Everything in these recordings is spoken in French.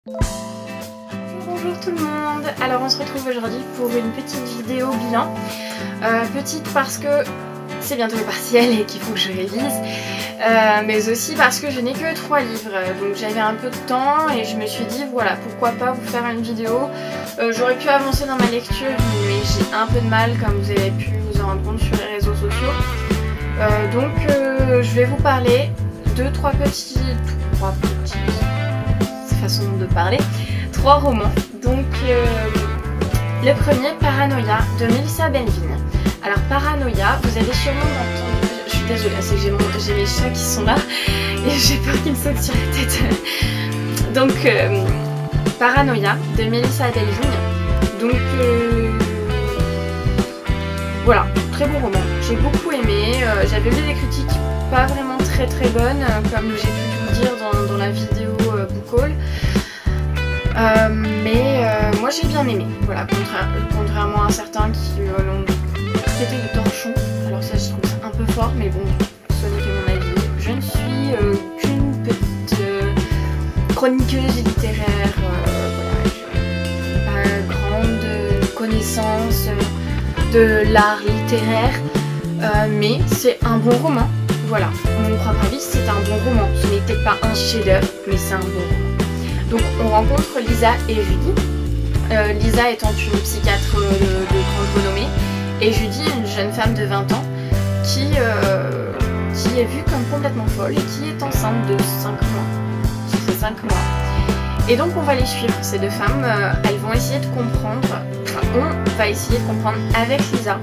Bonjour tout le monde. Alors on se retrouve aujourd'hui pour une petite vidéo bilan. Petite parce que c'est bientôt les partiels et qu'il faut que je révise. Mais aussi parce que je n'ai que 3 livres. Donc j'avais un peu de temps et je me suis dit voilà, pourquoi pas vous faire une vidéo. J'aurais pu avancer dans ma lecture mais j'ai un peu de mal comme vous avez pu vous en rendre compte sur les réseaux sociaux. Donc je vais vous parler de 3 petites façons de parler. 3 romans. Donc le premier, Paranoia de Melissa Benvin. Alors Paranoia, vous avez sûrement entendu, je suis désolée, c'est que j'ai mes chats qui sont là et j'ai peur qu'ils me sautent sur la tête. Donc Paranoia de Melissa Benvin. Donc voilà, très bon roman. J'ai beaucoup aimé. J'avais lu des critiques pas vraiment très bonnes, comme j'ai pu vous dire dans la vidéo book haul. Mais moi j'ai bien aimé, voilà, contrairement à certains qui l'ont traité de torchon. Alors ça je trouve ça un peu fort, mais bon, ce n'est que mon avis. Je ne suis qu'une petite chroniqueuse littéraire, voilà, je n'ai pas grande connaissance de l'art littéraire, mais c'est un bon roman, voilà. Mon propre avis, c'est un bon roman. Ce n'est peut-être pas un chef-d'œuvre, mais c'est un bon roman. Donc on rencontre Lisa et Judy, Lisa étant une psychiatre de grande renommée et Judy une jeune femme de 20 ans qui est vue comme complètement folle et qui est enceinte de 5 mois. Ça fait 5 mois. Et donc on va les suivre, ces deux femmes, elles vont essayer de comprendre, enfin on va essayer de comprendre avec Lisa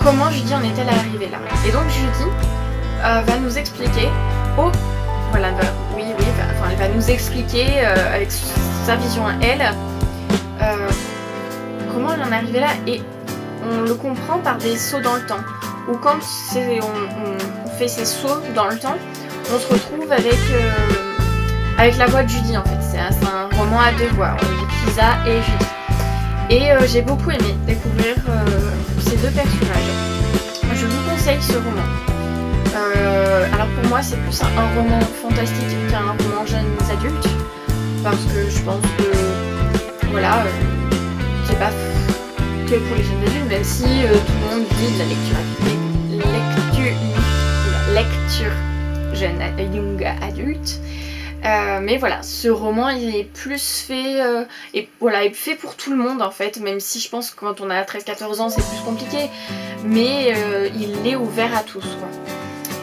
comment Judy en est-elle arrivée là. Et donc Judy va nous expliquer, voilà, elle va nous expliquer avec sa vision à elle comment elle en est arrivée là, et on le comprend par des sauts dans le temps. Ou quand on fait ces sauts dans le temps, on se retrouve avec la voix de Judy en fait. C'est un roman à 2 voix, Lisa et Judy. Et j'ai beaucoup aimé découvrir ces 2 personnages. Je vous conseille ce roman. Alors pour moi c'est plus un roman fantastique qu'un roman jeunes adultes, parce que je pense que voilà, c'est pas que pour les jeunes adultes, même si tout le monde dit de la lecture jeune young adulte. Mais voilà, ce roman il est plus fait et voilà, il est fait pour tout le monde en fait, même si je pense que quand on a 13-14 ans c'est plus compliqué, mais il est ouvert à tous quoi.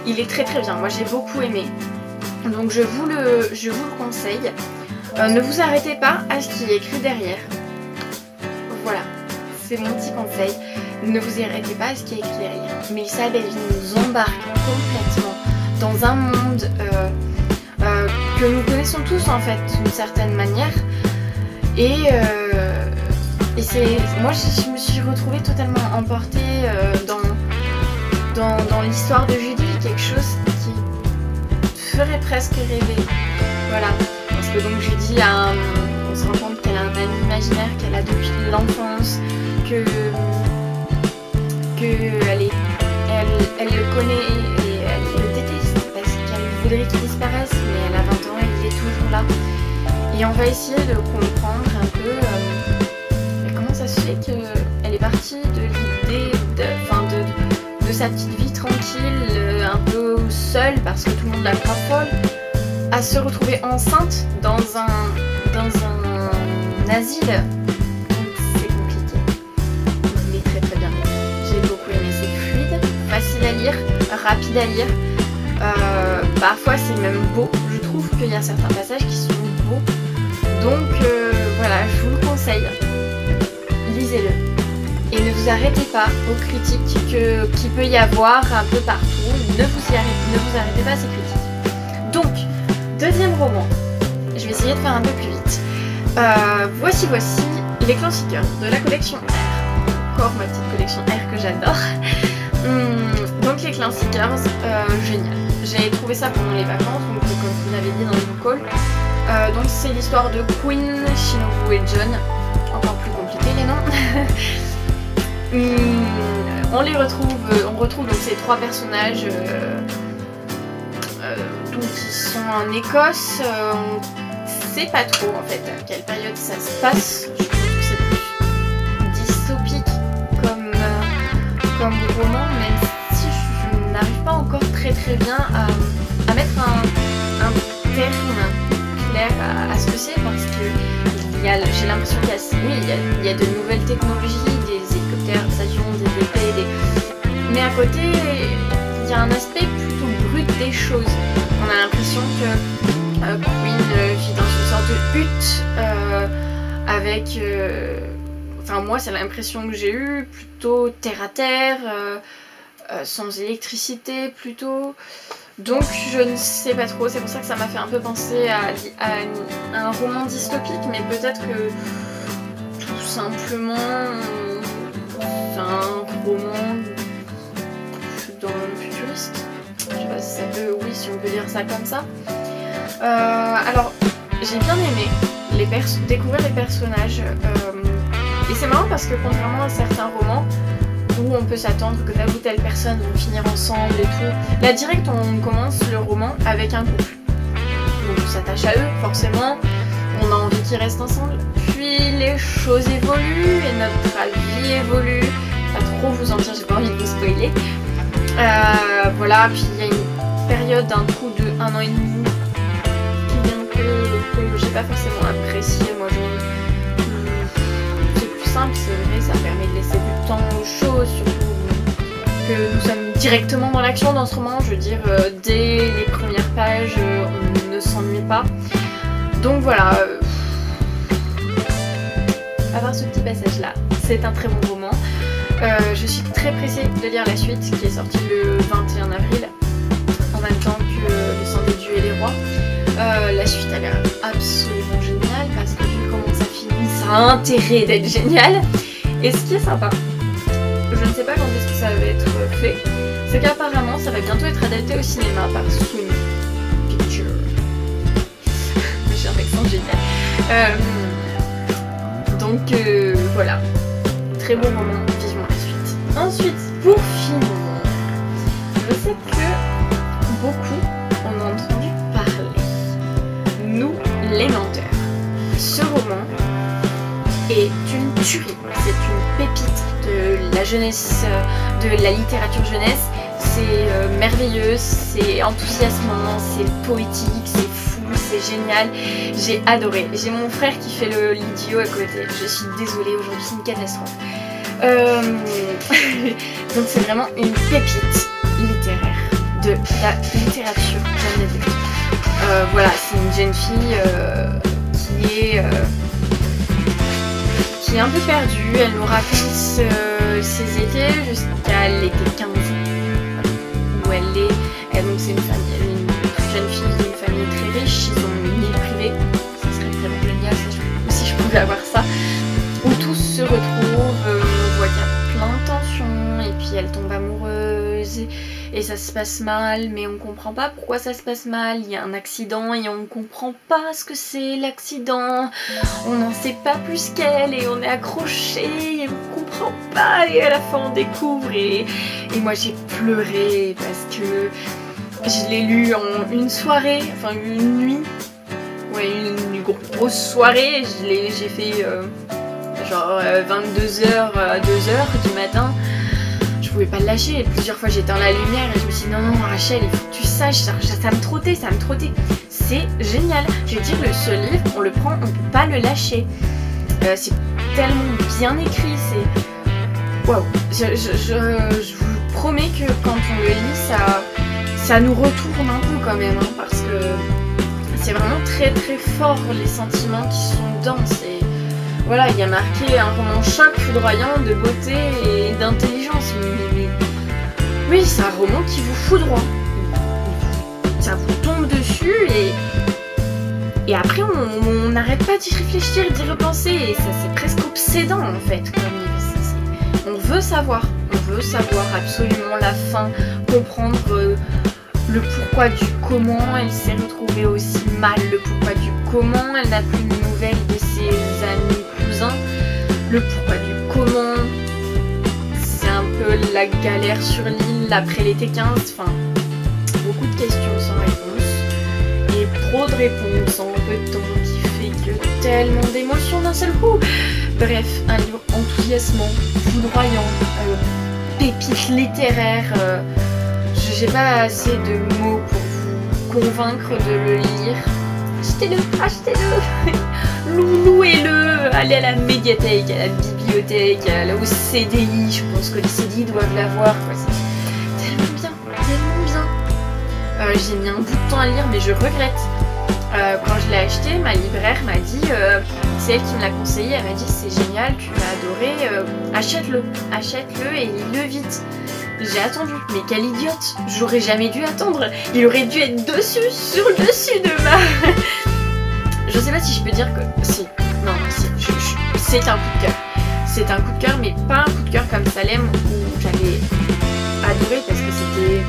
Il est très bien, moi j'ai beaucoup aimé, donc je vous le conseille. Ne vous arrêtez pas à ce qui est écrit derrière, voilà, c'est mon petit conseil. Ne vous arrêtez pas à ce qui est écrit derrière. Melissa Benvin nous embarque complètement dans un monde que nous connaissons tous en fait d'une certaine manière, et moi je me suis retrouvée totalement emportée dans l'histoire de Judy, quelque chose qui ferait presque rêver, voilà, parce que donc Judy on se rend compte qu'elle a un ami imaginaire qu'elle a depuis l'enfance, qu'elle le connaît et elle le déteste parce qu'elle voudrait qu'il disparaisse, mais elle a 20 ans et il est toujours là, et on va essayer de comprendre un peu comment ça se fait qu'elle est partie de l'idée de sa petite vie tranquille, un peu seule parce que tout le monde la croit folle, à se retrouver enceinte dans un asile. Donc c'est compliqué. Il est très bien. J'ai beaucoup aimé, c'est fluide, facile à lire, rapide à lire. Parfois c'est même beau. Je trouve qu'il y a certains passages qui sont beaux. Donc voilà, je vous le conseille. Lisez-le. Et ne vous arrêtez pas aux critiques qu'il peut y avoir un peu partout. Ne vous arrêtez pas à ces critiques. Donc, deuxième roman. Je vais essayer de faire un peu plus vite. Voici les classiqueurs de la collection R. Encore ma petite collection R que j'adore. Donc les classiqueurs, génial. J'ai trouvé ça pendant les vacances, donc comme vous l'avez dit dans le book haul. Donc c'est l'histoire de Quinn, Shinobu et John. Encore plus compliqué les noms. On retrouve donc ces 3 personnages donc, qui sont en Écosse. sais pas trop en fait à quelle période ça se passe. Je trouve que c'est plus dystopique comme roman, même si je n'arrive pas encore très bien à mettre un terme clair à ce que c'est, parce que j'ai l'impression qu'il y a de nouvelles technologies, des hélicoptères, des avions, des épées, mais à côté il y a un aspect plutôt brut des choses. On a l'impression que Queen vit dans une sorte de hutte avec... Enfin moi c'est l'impression que j'ai eue, plutôt terre à terre, sans électricité plutôt. Donc je ne sais pas trop, c'est pour ça que ça m'a fait un peu penser à un roman dystopique, mais peut-être que tout simplement c'est un roman dans le futuriste. Je sais pas si ça peut, oui, si on peut dire ça comme ça. Alors j'ai bien aimé découvrir les personnages, et c'est marrant parce que contrairement à certains romans où on peut s'attendre que telle ou telle personne vont finir ensemble et tout, là direct on commence le roman avec un couple, donc on s'attache à eux forcément, on a envie qu'ils restent ensemble, puis les choses évoluent et notre avis évolue, pas trop vous en dire, j'ai pas envie de vous spoiler. Voilà, puis il y a une période d'un trou de 1 an et demi que j'ai pas forcément apprécié. Moi c'est plus simple, c'est vrai, ça permet de laisser du temps aux choses, surtout que nous sommes directement dans l'action dans ce roman, je veux dire dès les premières pages on ne s'ennuie pas. Donc voilà, à part ce petit passage là, c'est un très bon roman. Je suis très pressée de lire la suite qui est sortie le 21 avril, en même temps que Le sang des dieux et les rois. La suite a l'air absolument géniale parce que vu comment ça finit, ça a intérêt d'être génial. Et ce qui est sympa, je ne sais pas quand est-ce que ça va être fait, c'est qu'apparemment ça va bientôt être adapté au cinéma par Sony Pictures. J'ai un accent génial. Donc voilà, très bon roman, vivement la suite. Ensuite, pour finir, je sais que beaucoup en ont entendu parler. Nous, les menteurs. Ce roman est une tuerie, c'est une pépite de la jeunesse, de la littérature jeunesse. C'est merveilleux, c'est enthousiasmant, c'est poétique, c'est fou, c'est génial. J'ai adoré. J'ai mon frère qui fait l'idiot à côté. Je suis désolée, aujourd'hui c'est une catastrophe. Donc c'est vraiment une pépite littéraire de la littérature jeune adulte. Voilà, c'est une jeune fille qui est un peu perdue. Elle nous raconte ses étés jusqu'à l'été 15 où elle est. Et donc c'est une jeune fille d'une famille très riche. Ils ont une île privée. Ça serait vraiment génial si je pouvais avoir ça. Où tous se retrouvent. On voit qu'il y a plein de tensions et puis elle tombe amoureuse. Et ça se passe mal, mais on comprend pas pourquoi ça se passe mal. Il y a un accident et on comprend pas ce que c'est l'accident. On n'en sait pas plus qu'elle et on est accroché et on comprend pas. Et à la fin on découvre et moi j'ai pleuré parce que je l'ai lu en une soirée, enfin une nuit. Ouais, une grosse soirée. J'ai fait genre 22h à 2h du matin. Je pouvais pas le lâcher, plusieurs fois j'éteins la lumière et je me suis dit non Rachel, il faut que tu saches, ça me trottait, c'est génial. Je veux dire, ce livre, on le prend, on peut pas le lâcher. C'est tellement bien écrit, c'est... Waouh. Je vous promets que quand on le lit, ça nous retourne un peu quand même, hein, parce que c'est vraiment très fort les sentiments qui sont dedans. Voilà, il y a marqué un roman choc, foudroyant, de beauté et d'intelligence. Mais oui, c'est un roman qui vous foudroie. Ça vous tombe dessus et après on n'arrête pas d'y réfléchir, d'y repenser. Et ça c'est presque obsédant en fait. On veut savoir absolument la fin, comprendre le pourquoi du comment elle s'est retrouvée aussi mal, le pourquoi du comment elle n'a plus de nouvelles de ses amis cousins, le pourquoi du comment c'est un peu la galère sur l'île après l'été 15, enfin beaucoup de questions sans réponse et trop de réponses en peu de temps qui tellement d'émotions d'un seul coup. Bref, un livre enthousiasmant, foudroyant, pépite littéraire. J'ai pas assez de mots pour vous convaincre de le lire. Achetez-le, achetez-le. Louez-le. Allez à la médiathèque, à la bibliothèque, au CDI. Je pense que les CDI doivent l'avoir. C'est tellement bien, tellement bien. J'ai mis un bout de temps à lire, mais je regrette. Quand je l'ai acheté, ma libraire m'a dit, c'est elle qui me l'a conseillé, elle m'a dit c'est génial, tu vas adorer, achète-le et lis-le vite. J'ai attendu, mais quelle idiote, j'aurais jamais dû attendre, il aurait dû être dessus, sur le dessus de ma... Je sais pas si je peux dire que... Si, non, si, c'est un coup de cœur. C'est un coup de cœur, mais pas un coup de cœur comme Salem, où j'avais adoré parce que c'était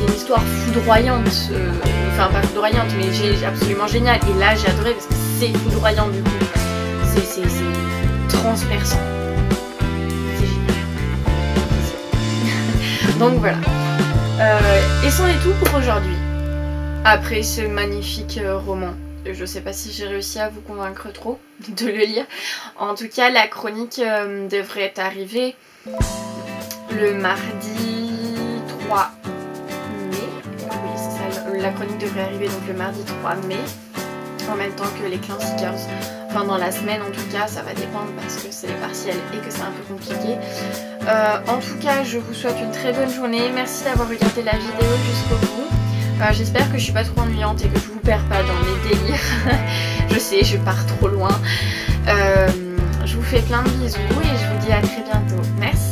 une histoire foudroyante, enfin pas foudroyante, mais absolument géniale. Et là j'ai adoré parce que c'est foudroyant du coup, c'est transperçant. Donc voilà. Et c'en est tout pour aujourd'hui. Après ce magnifique roman. Je sais pas si j'ai réussi à vous convaincre trop de le lire. En tout cas, la chronique devrait arriver le mardi 3 mai. Oui, c'est ça. La chronique devrait arriver donc le mardi 3 mai. En même temps que les Classiqueurs. Pendant la semaine en tout cas, ça va dépendre parce que c'est les partiels et que c'est un peu compliqué. En tout cas, je vous souhaite une très bonne journée. Merci d'avoir regardé la vidéo jusqu'au bout. J'espère que je suis pas trop ennuyante et que je vous perds pas dans mes délires. Je sais, je pars trop loin. Je vous fais plein de bisous et je vous dis à très bientôt. Merci.